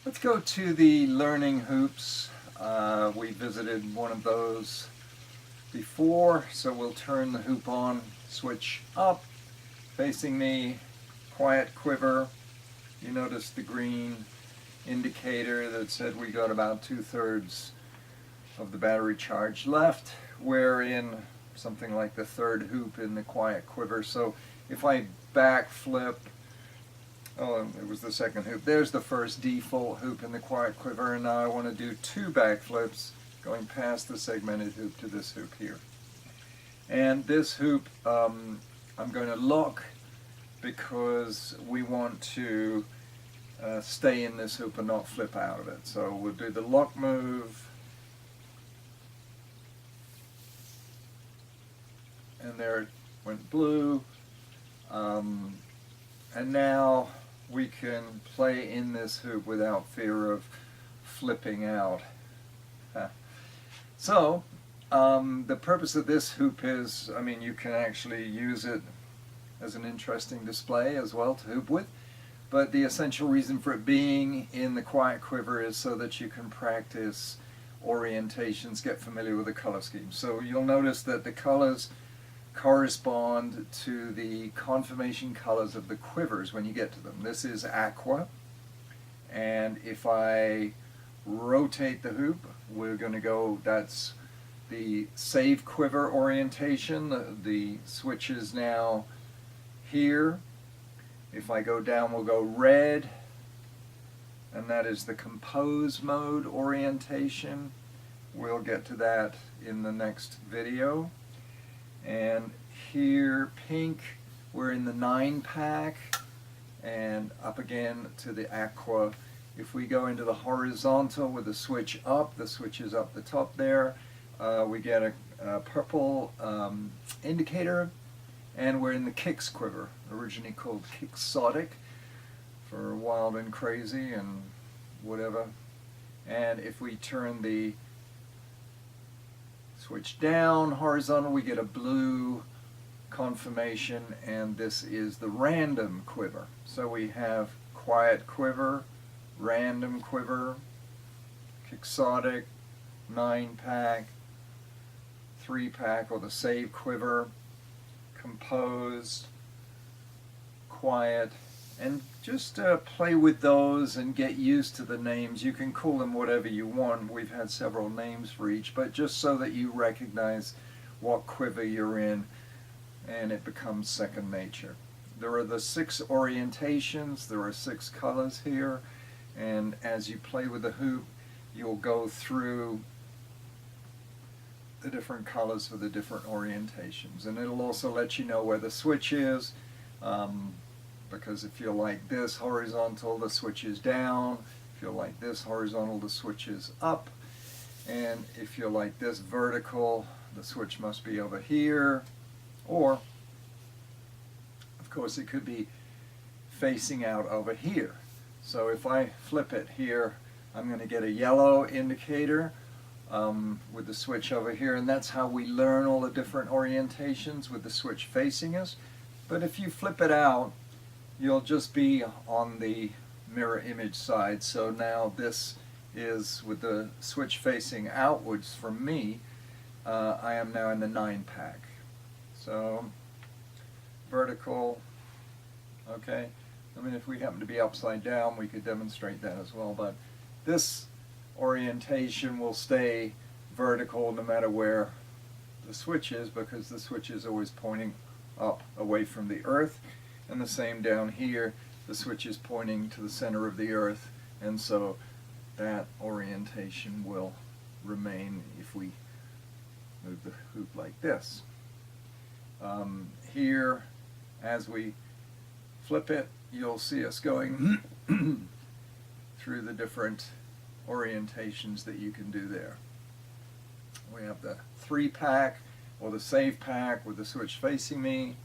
Let's go to the learning hoops. We visited one of those before, so we'll turn the hoop on, switch up, facing me, quiet quiver. You notice the green indicator that said we got about 2/3 of the battery charge left. We're in something like the third hoop in the quiet quiver. So if I back flip, oh, it was the second hoop. There's the first default hoop in the quiet quiver, and now I want to do 2 backflips going past the segmented hoop to this hoop here. And this hoop I'm going to lock because we want to stay in this hoop and not flip out of it. So we'll do the lock move, and there it went blue, and now we can play in this hoop without fear of flipping out. So the purpose of this hoop is, I mean, you can actually use it as an interesting display as well to hoop with, but the essential reason for it being in the quiet quiver is so that you can practice orientations, get familiar with the color scheme. So you'll notice that the colors correspond to the confirmation colors of the quivers when you get to them. This is aqua, and if I rotate the hoop, we're going to go, that's the save quiver orientation. The switch is now here. If I go down, we'll go red, and that is the compose mode orientation. We'll get to that in the next video. And here, pink, we're in the 9-pack, and up again to the aqua. If we go into the horizontal with the switch up, the switch is up the top there, we get a purple indicator, and we're in the kicks quiver, originally called Quixotic for wild and crazy and whatever. And if we turn the switch down horizontal, we get a blue confirmation, and this is the random quiver. So we have quiet quiver, random quiver, Quixotic, 9-pack, 3-pack or the save quiver, composed, quiet, and just play with those and get used to the names. You can call them whatever you want. We've had several names for each, but just so that you recognize what quiver you're in and it becomes second nature. There are the 6 orientations, there are 6 colors here, and as you play with the hoop, you'll go through the different colors for the different orientations, and it'll also let you know where the switch is, because if you're like this horizontal, the switch is down. If you're like this horizontal, the switch is up, and if you're like this vertical, the switch must be over here, or of course it could be facing out over here. So if I flip it here, I'm going to get a yellow indicator with the switch over here, and that's how we learn all the different orientations with the switch facing us. But if you flip it out, you'll just be on the mirror image side. So now this is with the switch facing outwards from me. I am now in the 9-pack. So vertical, okay. I mean, if we happen to be upside down, we could demonstrate that as well, but this orientation will stay vertical no matter where the switch is, because the switch is always pointing up away from the earth, and the same down here, the switch is pointing to the center of the earth, and so that orientation will remain if we move the hoop like this. Here, as we flip it, you'll see us going through the different orientations that you can do there. We have the 3-pack or the save pack with the switch facing me,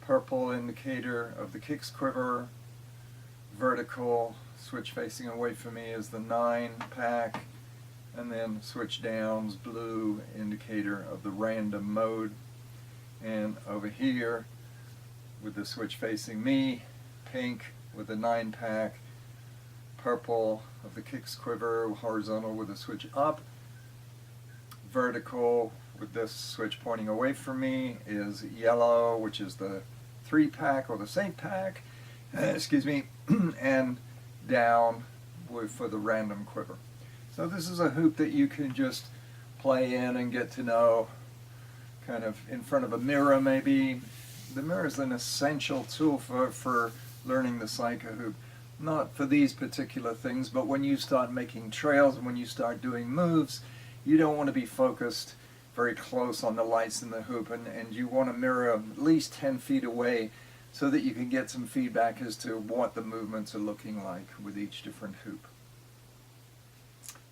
purple indicator of the kicks quiver, vertical, switch facing away from me is the 9-pack, and then switch downs, blue indicator of the random mode, and over here with the switch facing me, pink with the 9-pack, Purple of the kicks quiver, horizontal with the switch up. Vertical with this switch pointing away from me is yellow, which is the 3-pack or the safe pack, excuse me, and down for the random quiver. So this is a hoop that you can just play in and get to know kind of in front of a mirror maybe. The mirror is an essential tool for learning the PsiHoops. Not for these particular things, but when you start making trails and when you start doing moves, you don't want to be focused very close on the lights in the hoop, and you want to mirror at least 10 feet away so that you can get some feedback as to what the movements are looking like with each different hoop.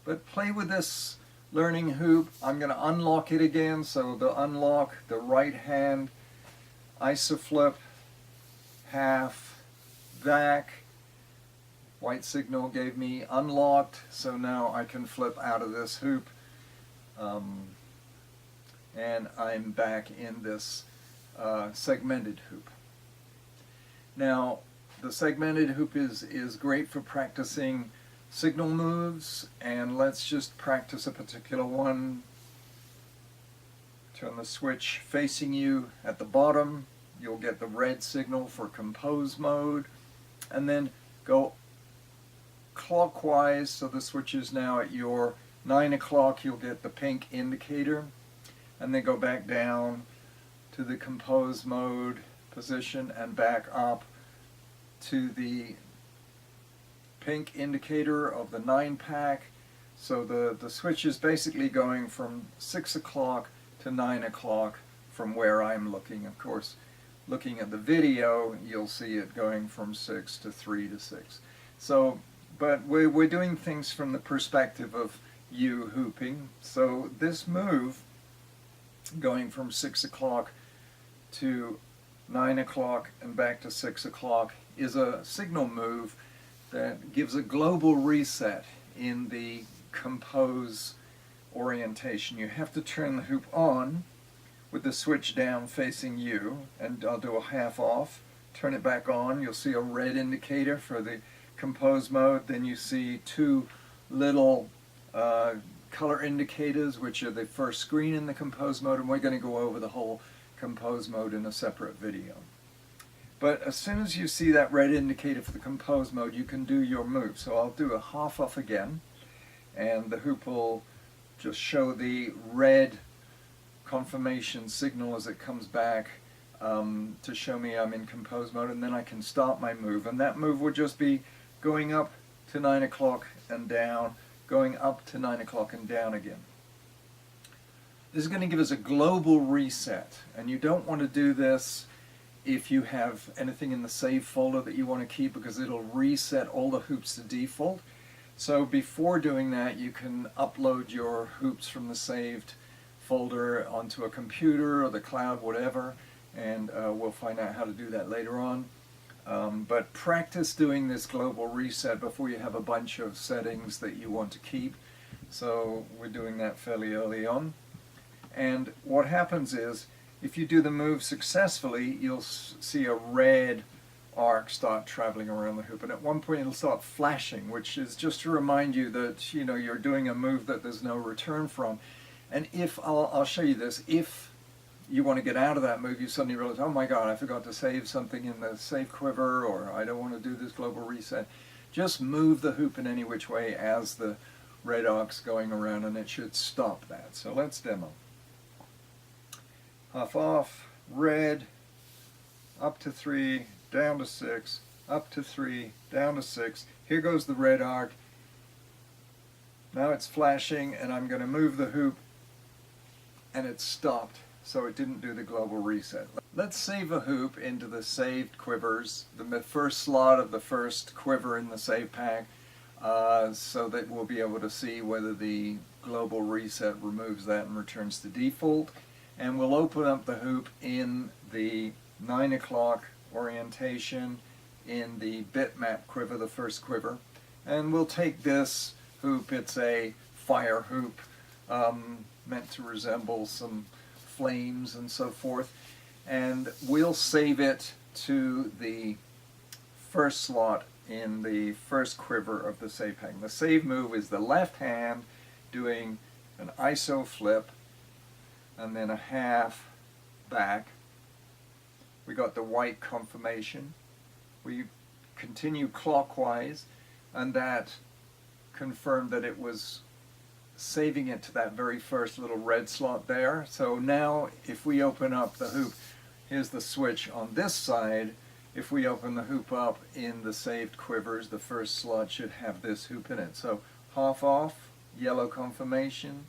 But play with this learning hoop. I'm going to unlock it again, so the unlock, the right hand, isoflip, half, back. White signal gave me unlocked, so now I can flip out of this hoop, and I'm back in this segmented hoop. Now, the segmented hoop is great for practicing signal moves, and let's just practice a particular one. Turn the switch facing you at the bottom. You'll get the red signal for compose mode, and then go clockwise, so the switch is now at your 9 o'clock, you'll get the pink indicator, and then go back down to the compose mode position and back up to the pink indicator of the 9-pack. So the switch is basically going from 6 o'clock to 9 o'clock from where I'm looking. Of course, looking at the video, you'll see it going from 6 to 3 to 6. So, but we're doing things from the perspective of you hooping. So this move, going from 6 o'clock to 9 o'clock and back to 6 o'clock, is a signal move that gives a global reset in the compose orientation. You have to turn the hoop on with the switch down facing you, and I'll do a half off, turn it back on. You'll see a red indicator for the compose mode, then you see two little color indicators, which are the first screen in the compose mode, and we're going to go over the whole compose mode in a separate video. But as soon as you see that red indicator for the compose mode, you can do your move. So I'll do a half off again, and the hoop will just show the red confirmation signal as it comes back to show me I'm in compose mode, and then I can start my move. And that move would just be going up to 9 o'clock and down, going up to 9 o'clock and down again. This is going to give us a global reset, and you don't want to do this if you have anything in the save folder that you want to keep, because it'll reset all the hoops to default. So before doing that, you can upload your hoops from the saved folder onto a computer or the cloud, whatever, and we'll find out how to do that later on. But practice doing this global reset before you have a bunch of settings that you want to keep. So we're doing that fairly early on. And what happens is, if you do the move successfully, you'll see a red arc start traveling around the hoop, and at one point it'll start flashing, which is just to remind you that you're doing a move that there's no return from. And if I'll show you this, if you want to get out of that move, you suddenly realize, oh my god, I forgot to save something in the save quiver, or I don't want to do this global reset, just move the hoop in any which way as the red arc's going around, and it should stop that. So let's demo. Half off, red, up to 3, down to 6, up to 3, down to 6. Here goes the red arc. Now it's flashing, and I'm going to move the hoop, and it's stopped, so it didn't do the global reset. Let's save a hoop into the saved quivers, the first slot of the first quiver in the save pack, so that we'll be able to see whether the global reset removes that and returns to default. And we'll open up the hoop in the 9 o'clock orientation in the bitmap quiver, the first quiver. And we'll take this hoop, it's a fire hoop, meant to resemble some flames and so forth. And we'll save it to the first slot in the first quiver of the save pack. The save move is the left hand doing an iso flip and then a half back. We got the white confirmation. We continue clockwise, and that confirmed that it was saving it to that very first little red slot there. So now if we open up the hoop, here's the switch on this side. If we open the hoop up in the saved quivers, the first slot should have this hoop in it. So half off, yellow confirmation,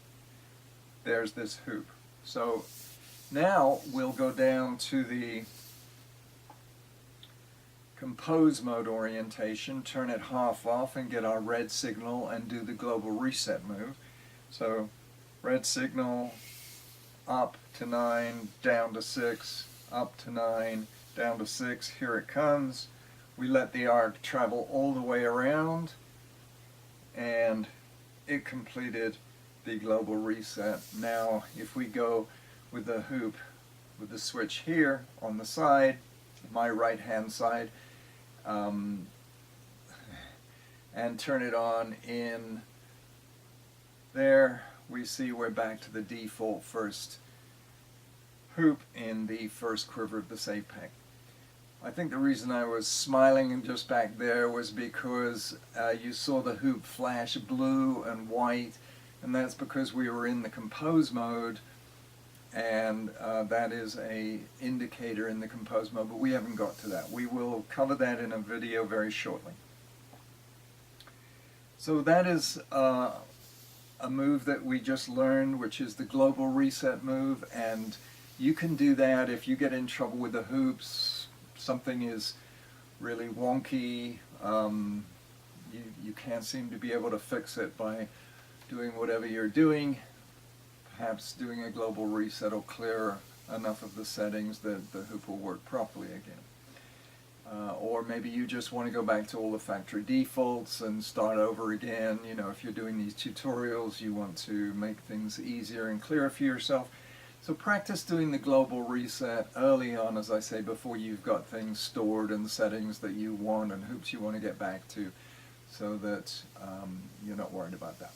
there's this hoop. So now we'll go down to the compose mode orientation, turn it half off and get our red signal and do the global reset move. So red signal, up to 9, down to 6, up to 9, down to 6, here it comes. We let the arc travel all the way around, and it completed the global reset. Now if we go with the hoop, with the switch here on the side, my right hand side, and turn it on in there, we see we're back to the default first hoop in the first quiver of the save pack. I think the reason I was smiling just back there was because you saw the hoop flash blue and white, and that's because we were in the compose mode, and that is a indicator in the compose mode, but we haven't got to that. We will cover that in a video very shortly. So that is a move that we just learned, which is the global reset move, and you can do that if you get in trouble with the hoops, something is really wonky, you can't seem to be able to fix it by doing whatever you're doing. Perhaps doing a global reset will clear enough of the settings that the hoop will work properly again. Or maybe you just want to go back to all the factory defaults and start over again. You know, if you're doing these tutorials, you want to make things easier and clearer for yourself. So practice doing the global reset early on, as I say, before you've got things stored and settings that you want and hoops you want to get back to, so that you're not worried about that.